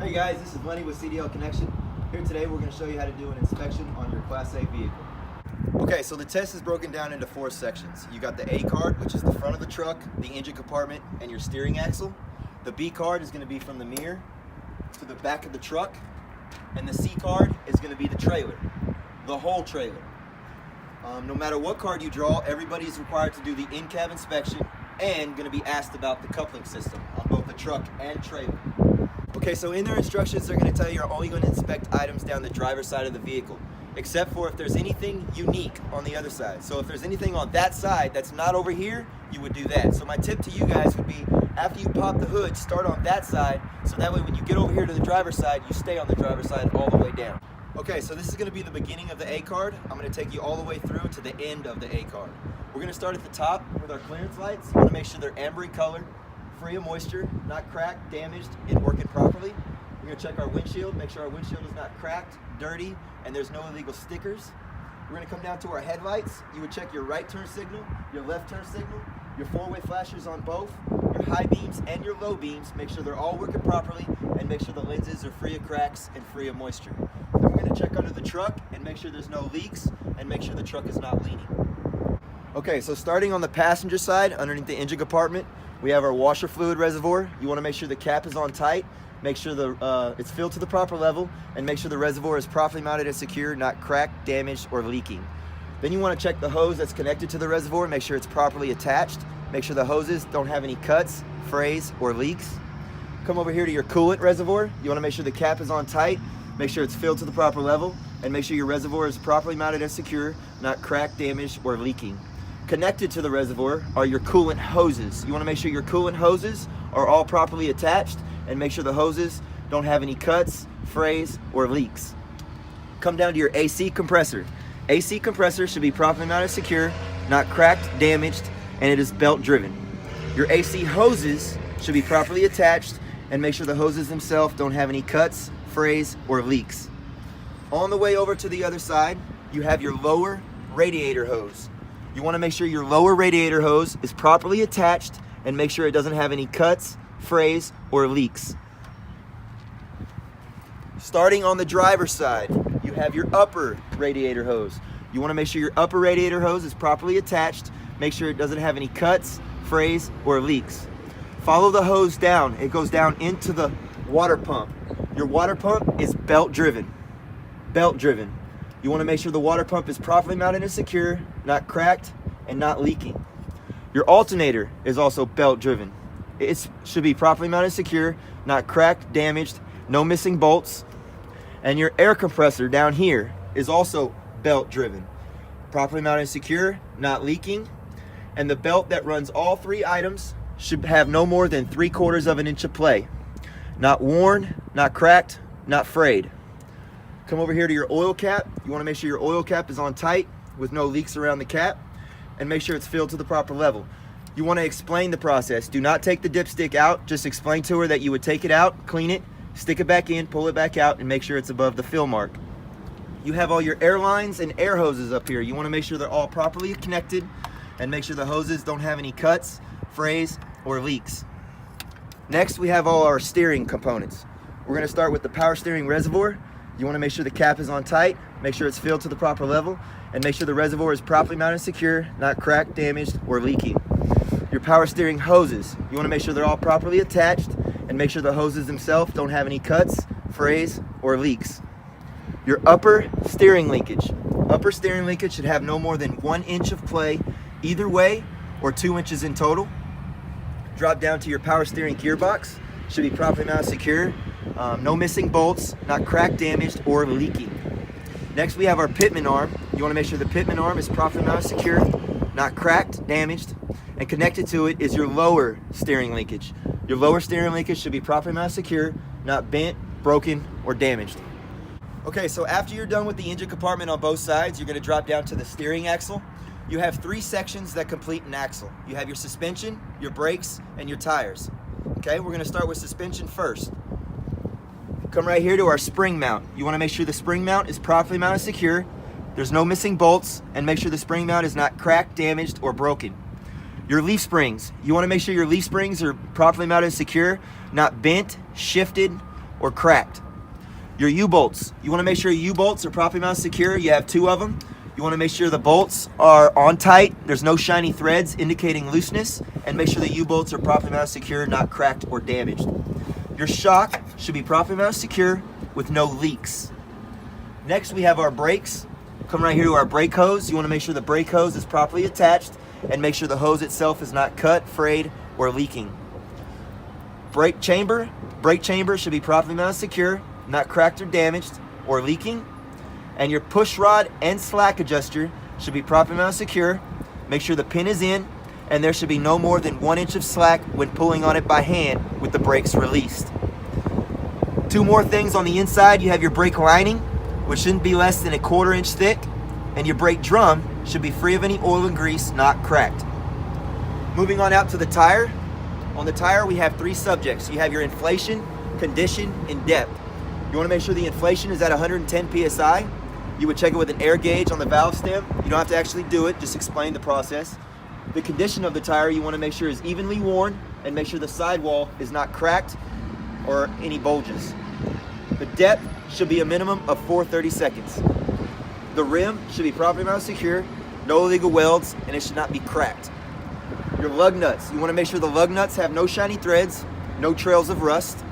Hey guys, this is Lenny with CDL Connection. Here today we're going to show you how to do an inspection on your Class A vehicle. Okay, so the test is broken down into 4 sections. You got the A card, which is the front of the truck, the engine compartment, and your steering axle. The B card is going to be from the mirror to the back of the truck. And the C card is going to be the trailer, the whole trailer. No matter what card you draw, everybody is required to do the in-cab inspection and going to be asked about the coupling system on both the truck and trailer. Okay, so in their instructions, they're going to tell you you're only going to inspect items down the driver's side of the vehicle, except for if there's anything unique on the other side. So if there's anything on that side that's not over here, you would do that. So my tip to you guys would be, after you pop the hood, start on that side, so that way when you get over here to the driver's side, you stay on the driver's side all the way down. Okay, so this is going to be the beginning of the A card. I'm going to take you all the way through to the end of the A card. We're going to start at the top with our clearance lights. You want to make sure they're amber in color, free of moisture, not cracked, damaged, and working properly. We're going to check our windshield, make sure our windshield is not cracked, dirty, and there's no illegal stickers. We're going to come down to our headlights. You would check your right turn signal, your left turn signal, your 4-way flashers on both, your high beams and your low beams. Make sure they're all working properly, and make sure the lenses are free of cracks and free of moisture. Then we're going to check under the truck and make sure there's no leaks, and make sure the truck is not leaning. Okay, so starting on the passenger side, underneath the engine compartment, we have our washer fluid reservoir. You want to make sure the cap is on tight, make sure it's filled to the proper level, and make sure the reservoir is properly mounted and secure, not cracked, damaged, or leaking. Then you want to check the hose that's connected to the reservoir, make sure it's properly attached, make sure the hoses don't have any cuts, frays, or leaks. Come over here to your coolant reservoir. You want to make sure the cap is on tight, make sure it's filled to the proper level, and make sure your reservoir is properly mounted and secure, not cracked, damaged, or leaking. Connected to the reservoir are your coolant hoses. You want to make sure your coolant hoses are all properly attached, and make sure the hoses don't have any cuts, frays, or leaks. Come down to your AC compressor. AC compressor should be properly mounted and secure, not cracked, damaged, and it is belt driven. Your AC hoses should be properly attached, and make sure the hoses themselves don't have any cuts, frays, or leaks. On the way over to the other side, you have your lower radiator hose. You want to make sure your lower radiator hose is properly attached, and make sure it doesn't have any cuts, frays, or leaks. Starting on the driver's side, you have your upper radiator hose. You want to make sure your upper radiator hose is properly attached. Make sure it doesn't have any cuts, frays, or leaks. Follow the hose down. It goes down into the water pump. Your water pump is belt driven. Belt driven. You want to make sure the water pump is properly mounted and secure, not cracked, and not leaking. Your alternator is also belt driven. It should be properly mounted and secure, not cracked, damaged, no missing bolts. And your air compressor down here is also belt driven. Properly mounted and secure, not leaking. And the belt that runs all 3 items should have no more than 3/4 of an inch of play. Not worn, not cracked, not frayed. Come over here to your oil cap. You want to make sure your oil cap is on tight with no leaks around the cap, and make sure it's filled to the proper level. You want to explain the process. Do not take the dipstick out. Just explain to her that you would take it out, clean it, stick it back in, pull it back out, and make sure it's above the fill mark. You have all your air lines and air hoses up here. You want to make sure they're all properly connected, and make sure the hoses don't have any cuts, frays, or leaks. Next, we have all our steering components. We're going to start with the power steering reservoir. You want to make sure the cap is on tight, make sure it's filled to the proper level, and make sure the reservoir is properly mounted and secure, not cracked, damaged, or leaking. Your power steering hoses. You want to make sure they're all properly attached, and make sure the hoses themselves don't have any cuts, frays, or leaks. Your upper steering linkage. Upper steering linkage should have no more than 1 inch of play either way, or 2 inches in total. Drop down to your power steering gearbox. Should be properly mounted and secure. No missing bolts, not cracked, damaged, or leaking. Next, we have our pitman arm. You want to make sure the pitman arm is properly mounted and secure, not cracked, damaged, and connected to it is your lower steering linkage. Your lower steering linkage should be properly mounted and secure, not bent, broken, or damaged. Okay, so after you're done with the engine compartment on both sides, you're going to drop down to the steering axle. You have 3 sections that complete an axle. You have your suspension, your brakes, and your tires. Okay, we're going to start with suspension first. Come right here to our spring mount. You want to make sure the spring mount is properly mounted and secure. There's no missing bolts, and make sure the spring mount is not cracked, damaged, or broken. Your leaf springs. You want to make sure your leaf springs are properly mounted and secure, not bent, shifted, or cracked. Your U-bolts, you want to make sure your U-bolts are properly mounted secure. You have 2 of them. You want to make sure the bolts are on tight. There's no shiny threads indicating looseness, and make sure the U-bolts are properly mounted secure, not cracked or damaged. Your shock should be properly mounted secure with no leaks. Next, we have our brakes. Come right here to our brake hose. You want to make sure the brake hose is properly attached and make sure the hose itself is not cut, frayed, or leaking. Brake chamber should be properly mounted secure, not cracked or damaged or leaking. And your push rod and slack adjuster should be properly mounted secure. Make sure the pin is in, and there should be no more than 1 inch of slack when pulling on it by hand with the brakes released. 2 more things on the inside. You have your brake lining, which shouldn't be less than 1/4 inch thick, and your brake drum should be free of any oil and grease, not cracked. Moving on out to the tire. On the tire, we have 3 subjects. You have your inflation, condition, and depth. You want to make sure the inflation is at 110 psi. You would check it with an air gauge on the valve stem. You don't have to actually do it, just explain the process. The condition of the tire, you want to make sure is evenly worn and make sure the sidewall is not cracked or any bulges. The depth should be a minimum of 4/32. The rim should be properly mounted secure, no illegal welds, and it should not be cracked. Your lug nuts, you want to make sure the lug nuts have no shiny threads, no trails of rust,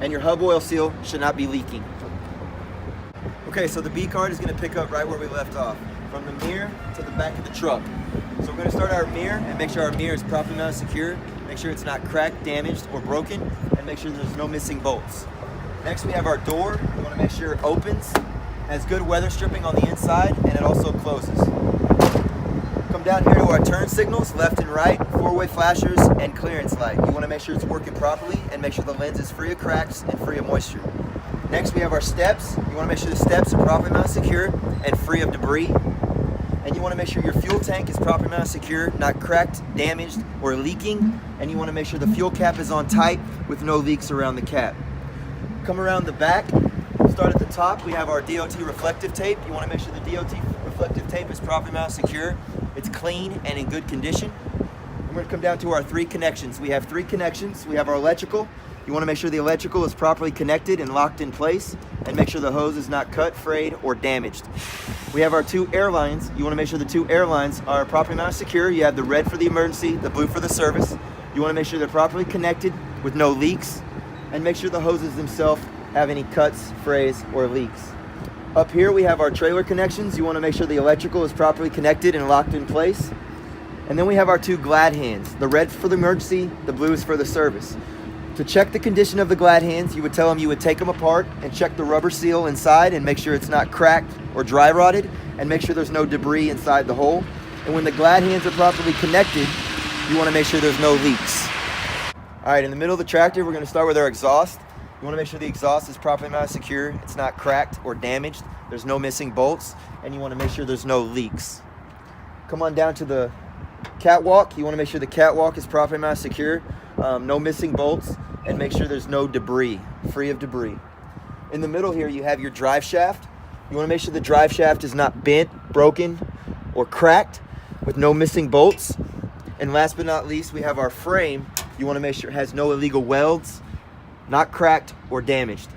and your hub oil seal should not be leaking. Okay, so the B card is going to pick up right where we left off, from the mirror to the back of the truck. So we're going to start our mirror and make sure our mirror is properly mounted secure, make sure it's not cracked, damaged, or broken, and make sure there's no missing bolts. Next, we have our door. You want to make sure it opens, has good weather stripping on the inside, and it also closes. Come down here to our turn signals, left and right, 4-way flashers, and clearance light. You want to make sure it's working properly and make sure the lens is free of cracks and free of moisture. Next, we have our steps. You want to make sure the steps are properly mounted secure and free of debris. And you want to make sure your fuel tank is properly mounted secure, not cracked, damaged, or leaking. And you want to make sure the fuel cap is on tight with no leaks around the cap. Come around the back, start at the top. We have our DOT reflective tape. You want to make sure the DOT reflective tape is properly mounted secure. It's clean and in good condition. We're going to come down to our 3 connections. We have 3 connections. We have our electrical. You want to make sure the electrical is properly connected and locked in place, and make sure the hose is not cut, frayed, or damaged. We have our 2 air lines. You want to make sure the 2 air lines are properly mounted secure. You have the red for the emergency, the blue for the service. You want to make sure they're properly connected with no leaks, and make sure the hoses themselves have any cuts, frays, or leaks. Up here we have our trailer connections. You want to make sure the electrical is properly connected and locked in place. And then we have our 2 glad hands. The red for the emergency, the blue is for the service. To check the condition of the glad hands, you would tell them you would take them apart and check the rubber seal inside and make sure it's not cracked or dry rotted, and make sure there's no debris inside the hole. And when the glad hands are properly connected, you want to make sure there's no leaks. All right, in the middle of the tractor, we're going to start with our exhaust. You want to make sure the exhaust is properly mounted secure, it's not cracked or damaged, there's no missing bolts, and you want to make sure there's no leaks. Come on down to the catwalk. You want to make sure the catwalk is properly mounted secure, no missing bolts, and make sure there's no debris, free of debris. In the middle here, you have your drive shaft. You want to make sure the drive shaft is not bent, broken, or cracked, with no missing bolts. And last but not least, we have our frame. You want to make sure it has no illegal welds, not cracked or damaged.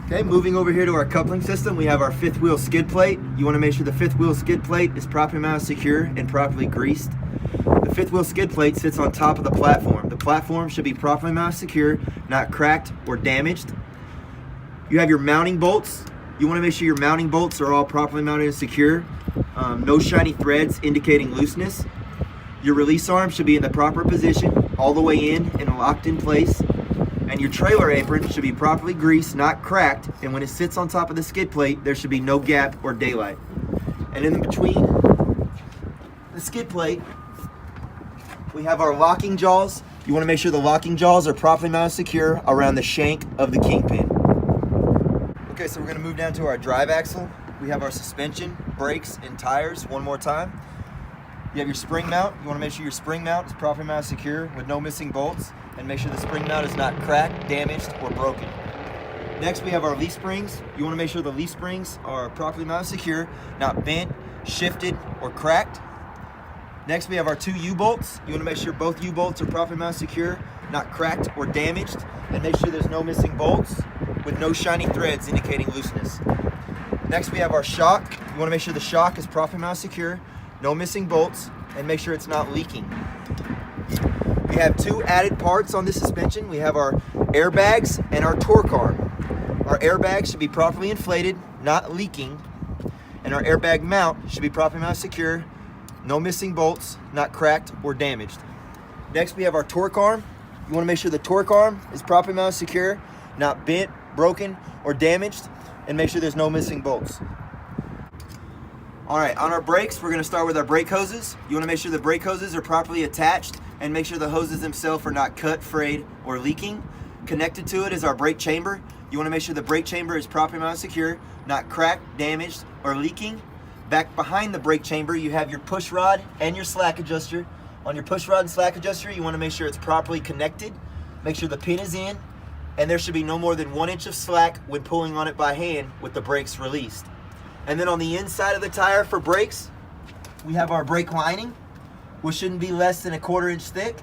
Okay, moving over here to our coupling system, we have our 5th wheel skid plate. You want to make sure the 5th wheel skid plate is properly mounted secure and properly greased. The 5th wheel skid plate sits on top of the platform. The platform should be properly mounted secure, not cracked or damaged. You have your mounting bolts. You want to make sure your mounting bolts are all properly mounted and secure. No shiny threads indicating looseness. Your release arm should be in the proper position, all the way in and locked in place. And your trailer apron should be properly greased, not cracked, and when it sits on top of the skid plate, there should be no gap or daylight. And in between the skid plate, we have our locking jaws. You want to make sure the locking jaws are properly mounted secure around the shank of the kingpin. Okay, so we're going to move down to our drive axle. We have our suspension, brakes, and tires one more time. You have your spring mount. You want to make sure your spring mount is properly mounted secure with no missing bolts, and make sure the spring mount is not cracked, damaged, or broken. Next, we have our leaf springs. You want to make sure the leaf springs are properly mounted secure, not bent, shifted, or cracked. Next, we have our 2 U-bolts. You want to make sure both U-bolts are properly mounted secure not cracked or damaged, and make sure there's no missing bolts with no shiny threads indicating looseness. Next, we have our shock. You want to make sure the shock is properly mounted secure, no missing bolts, and make sure it's not leaking. We have two added parts on this suspension. We have our airbags and our torque arm. Our airbags should be properly inflated, not leaking, and our airbag mount should be properly mounted secure, no missing bolts, not cracked or damaged. Next, we have our torque arm. You want to make sure the torque arm is properly mounted secure, not bent, broken, or damaged, and make sure there's no missing bolts. All right, on our brakes, we're going to start with our brake hoses. You want to make sure the brake hoses are properly attached and make sure the hoses themselves are not cut, frayed, or leaking. Connected to it is our brake chamber. You want to make sure the brake chamber is properly mounted secure, not cracked, damaged, or leaking. Back behind the brake chamber, you have your push rod and your slack adjuster. On your push rod and slack adjuster, you want to make sure it's properly connected. Make sure the pin is in, and there should be no more than 1 inch of slack when pulling on it by hand with the brakes released. And then on the inside of the tire for brakes, we have our brake lining, which shouldn't be less than 1/4 inch thick.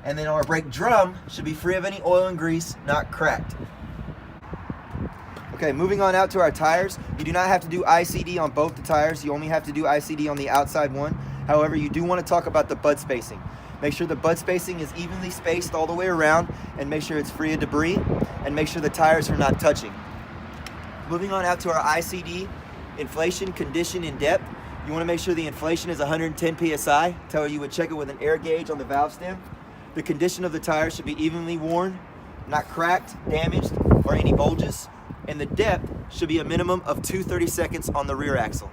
And then our brake drum should be free of any oil and grease, not cracked. Okay, moving on out to our tires. You do not have to do ICD on both the tires. You only have to do ICD on the outside one. However, you do want to talk about the bud spacing. Make sure the bud spacing is evenly spaced all the way around, and make sure it's free of debris, and make sure the tires are not touching. Moving on out to our ICD, inflation, condition, and depth. You want to make sure the inflation is 110 PSI. Tell her you would check it with an air gauge on the valve stem. The condition of the tires should be evenly worn, not cracked, damaged, or any bulges. And the depth should be a minimum of 2/32 on the rear axle.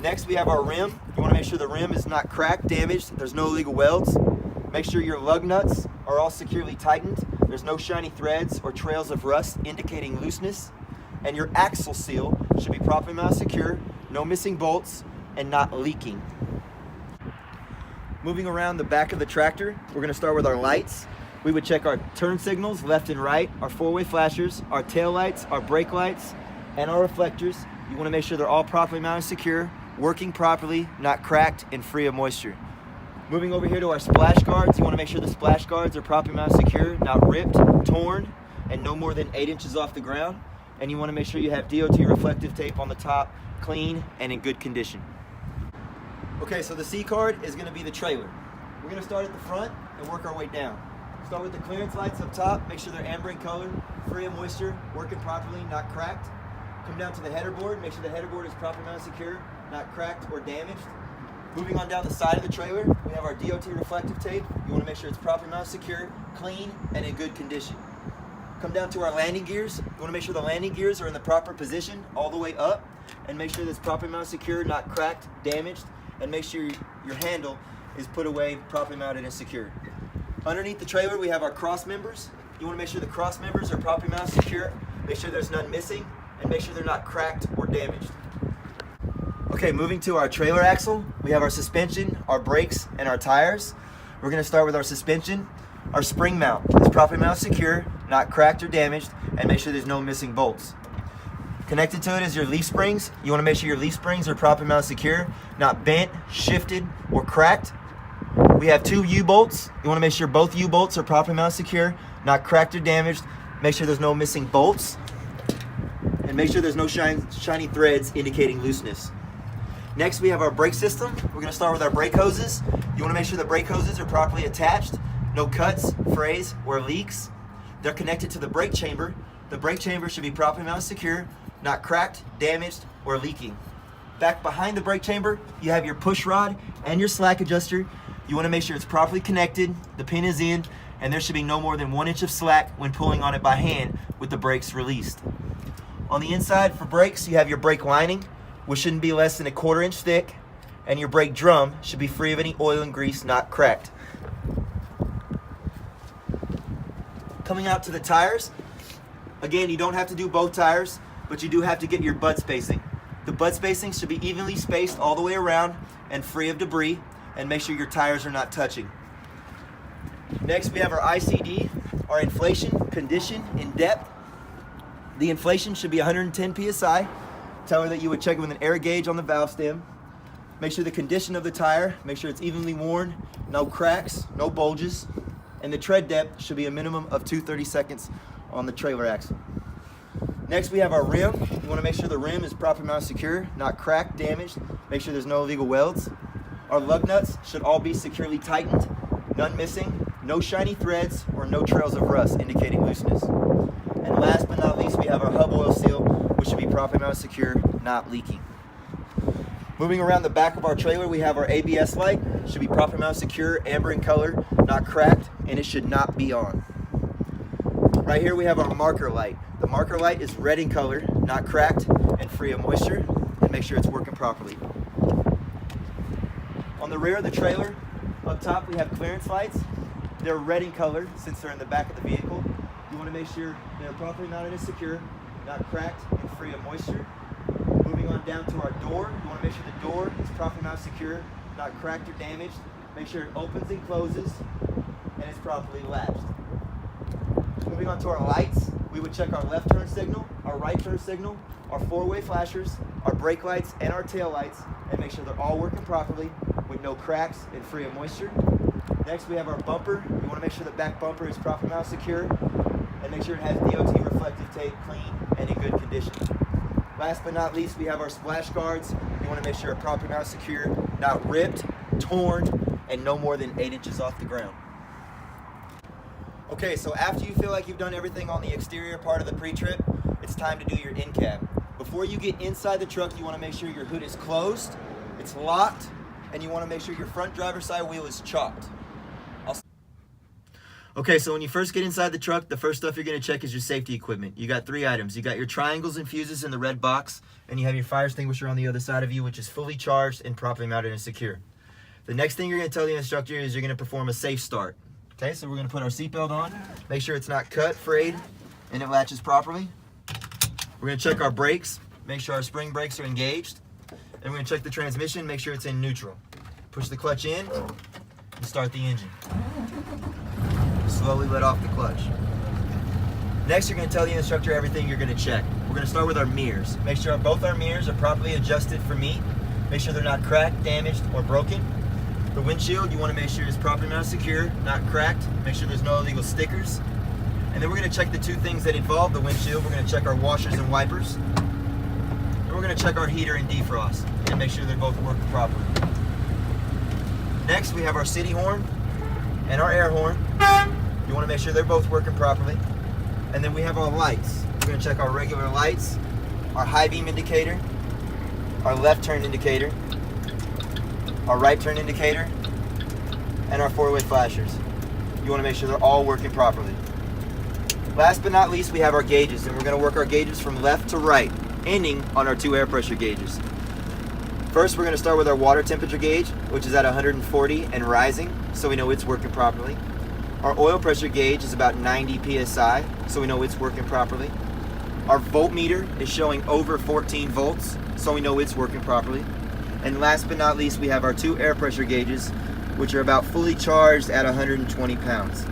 Next, we have our rim. You want to make sure the rim is not cracked, damaged, there's no illegal welds. Make sure your lug nuts are all securely tightened. There's no shiny threads or trails of rust indicating looseness. And your axle seal should be properly mounted secure, no missing bolts, and not leaking. Moving around the back of the tractor, we're going to start with our lights. We would check our turn signals left and right, our four-way flashers, our tail lights, our brake lights, and our reflectors. You want to make sure they're all properly mounted secure, working properly, not cracked, and free of moisture. Moving over here to our splash guards, you want to make sure the splash guards are properly mounted secure, not ripped, torn, and no more than 8 inches off the ground. And you want to make sure you have DOT reflective tape on the top, clean and in good condition. Okay, so the C card is going to be the trailer. We're going to start at the front and work our way down. Start with the clearance lights up top, make sure they're amber in color, free of moisture, working properly, not cracked. Come down to the header board, make sure the header board is properly mounted secure, not cracked or damaged. Moving on down the side of the trailer, we have our DOT reflective tape. You want to make sure it's properly mounted secure, clean, and in good condition. Come down to our landing gears. You want to make sure the landing gears are in the proper position all the way up, and make sure that it's properly mounted secure, not cracked, damaged, and make sure your handle is put away, properly mounted and secure. Underneath the trailer, we have our cross members. You want to make sure the cross members are properly mounted secure, make sure there's none missing, and make sure they're not cracked or damaged. Okay, moving to our trailer axle, we have our suspension, our brakes, and our tires. We're going to start with our suspension. Our spring mount is properly mounted secure, not cracked or damaged, and make sure there's no missing bolts. Connected to it is your leaf springs. You want to make sure your leaf springs are properly mounted secure, not bent, shifted, or cracked. We have 2 U-bolts. You want to make sure both U-bolts are properly mounted secure, not cracked or damaged. Make sure there's no missing bolts, and make sure there's no shiny threads indicating looseness. Next, we have our brake system. We're going to start with our brake hoses. You want to make sure the brake hoses are properly attached, no cuts, frays, or leaks. They're connected to the brake chamber. The brake chamber should be properly mounted secure, not cracked, damaged, or leaking. Back behind the brake chamber, you have your push rod and your slack adjuster. You want to make sure it's properly connected, the pin is in, and there should be no more than 1 inch of slack when pulling on it by hand with the brakes released. On the inside for brakes, you have your brake lining, which shouldn't be less than 1/4 inch thick, and your brake drum should be free of any oil and grease, not cracked. Coming out to the tires, again, you don't have to do both tires, but you do have to get your bud spacing. The bud spacing should be evenly spaced all the way around and free of debris, and make sure your tires are not touching. Next, we have our ICD, our inflation, condition, and depth. The inflation should be 110 PSI. Tell her that you would check it with an air gauge on the valve stem. Make sure the condition of the tire, make sure it's evenly worn, no cracks, no bulges. and the tread depth should be a minimum of 2/32 on the trailer axle. Next, we have our rim. You want to make sure the rim is properly mounted secure, not cracked, damaged. Make sure there's no illegal welds. Our lug nuts should all be securely tightened, none missing, no shiny threads, or no trails of rust indicating looseness. And last but not least, we have our hub oil seal, which should be properly mounted secure, not leaking. Moving around the back of our trailer, we have our ABS light. It should be properly mounted secure, amber in color, not cracked, and it should not be on. Right here we have our marker light. The marker light is red in color, not cracked, and free of moisture, and make sure it's working properly. On the rear of the trailer, up top we have clearance lights. They're red in color since they're in the back of the vehicle. You want to make sure they're properly mounted and secure, not cracked and free of moisture. Moving on down to our door, you want to make sure the door is properly mounted secure, not cracked or damaged. Make sure it opens and closes and is properly latched. Moving on to our lights, we would check our left turn signal, our right turn signal, our four-way flashers, our brake lights, and our tail lights, and make sure they're all working properly with no cracks and free of moisture. Next, we have our bumper. We want to make sure the back bumper is properly mounted secure, and make sure it has DOT reflective tape, clean, and in good condition. Last but not least, we have our splash guards. You want to make sure they're properly mounted secure, not ripped, torn, and no more than 8 inches off the ground. Okay, so after you feel like you've done everything on the exterior part of the pre-trip, it's time to do your in-cab. Before you get inside the truck, you want to make sure your hood is closed, it's locked, and you want to make sure your front driver's side wheel is chocked. Okay, so when you first get inside the truck, the first stuff you're going to check is your safety equipment. You got 3 items. You got your triangles and fuses in the red box, and you have your fire extinguisher on the other side of you, which is fully charged and properly mounted and secure. The next thing you're going to tell the instructor is you're going to perform a safe start. Okay, so we're going to put our seatbelt on, make sure it's not cut, frayed, and it latches properly. We're going to check our brakes, make sure our spring brakes are engaged, and we're going to check the transmission, make sure it's in neutral. Push the clutch in and start the engine. Slowly let off the clutch. Next, you're going to tell the instructor everything you're going to check. We're going to start with our mirrors. Make sure both our mirrors are properly adjusted for me. Make sure they're not cracked, damaged, or broken. The windshield, you want to make sure it's properly mounted secure, not cracked. Make sure there's no illegal stickers. And then we're going to check the 2 things that involve the windshield. We're going to check our washers and wipers. And we're going to check our heater and defrost and make sure they're both working properly. Next, we have our city horn and our air horn. You want to make sure they're both working properly. And then we have our lights. We're going to check our regular lights, our high beam indicator, our left turn indicator, our right turn indicator, and our 4-way flashers. You want to make sure they're all working properly. Last but not least, we have our gauges, and we're going to work our gauges from left to right, ending on our 2 air pressure gauges. First, we're going to start with our water temperature gauge, which is at 140 and rising, so we know it's working properly. Our oil pressure gauge is about 90 psi, so we know it's working properly. Our voltmeter is showing over 14 volts, so we know it's working properly. And last but not least, we have our 2 air pressure gauges, which are about fully charged at 120 pounds.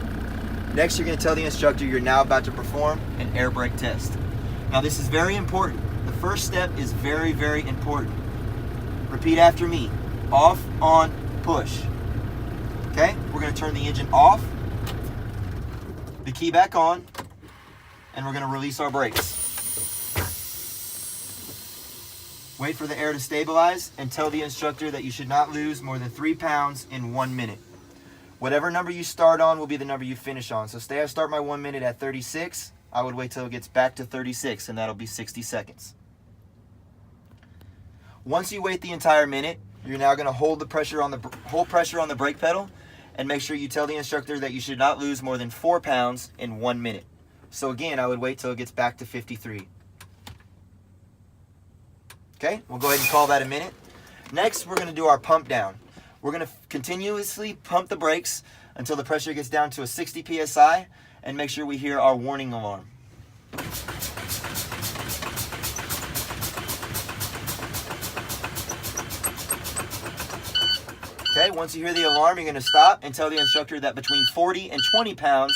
Next, you're going to tell the instructor you're now about to perform an air brake test. Now, this is very important. The first step is very, very important. Repeat after me. Off, on, push. Okay? We're going to turn the engine off, the key back on, and we're going to release our brakes. Wait for the air to stabilize and tell the instructor that you should not lose more than 3 pounds in 1 minute. Whatever number you start on will be the number you finish on. So say I start my 1 minute at 36, I would wait till it gets back to 36, and that'll be 60 seconds. Once you wait the entire minute, you're now going to hold pressure on the brake pedal, and make sure you tell the instructor that you should not lose more than 4 pounds in 1 minute. So again, I would wait till it gets back to 53. Okay, we'll go ahead and call that a minute. Next, we're going to do our pump down. We're going to continuously pump the brakes until the pressure gets down to a 60 psi, and make sure we hear our warning alarm. Okay, once you hear the alarm, you're going to stop and tell the instructor that between 40 and 20 pounds,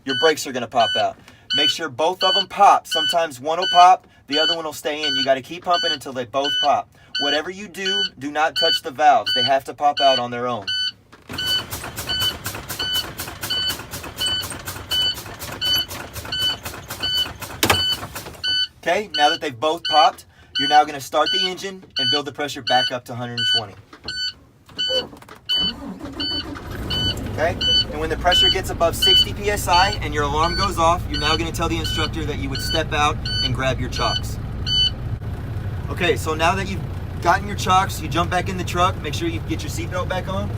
your brakes are going to pop out. Make sure both of them pop. Sometimes one will pop, the other one will stay in. You got to keep pumping until they both pop. Whatever you do, do not touch the valves. They have to pop out on their own. Okay, now that they've both popped, you're now going to start the engine and build the pressure back up to 120. Okay, and when the pressure gets above 60 psi and your alarm goes off, you're now going to tell the instructor that you would step out and grab your chocks. Okay, so now that you've gotten your chocks, you jump back in the truck, make sure you get your seatbelt back on.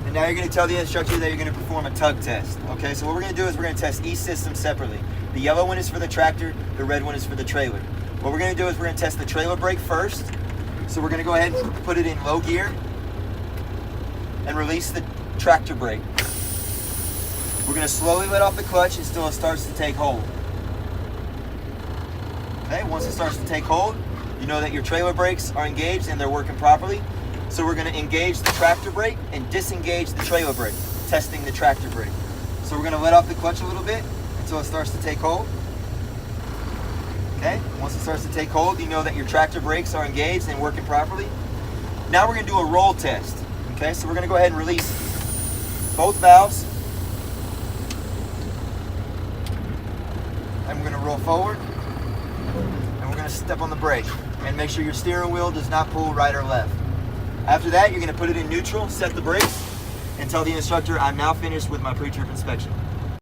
And now you're going to tell the instructor that you're going to perform a tug test. Okay, so what we're going to do is we're going to test each system separately. The yellow one is for the tractor, the red one is for the trailer. What we're going to do is we're going to test the trailer brake first. So we're going to go ahead and put it in low gear and release the tractor brake. We're going to slowly let off the clutch until it starts to take hold. Okay, once it starts to take hold, you know that your trailer brakes are engaged and they're working properly. So we're going to engage the tractor brake and disengage the trailer brake, testing the tractor brake. So we're going to let off the clutch a little bit until it starts to take hold. Okay, once it starts to take hold, you know that your tractor brakes are engaged and working properly. Now we're going to do a roll test. Okay, so we're going to go ahead and release both valves. And we're going to roll forward. And we're going to step on the brake. And make sure your steering wheel does not pull right or left. After that, you're going to put it in neutral, set the brakes, and tell the instructor, I'm now finished with my pre-trip inspection.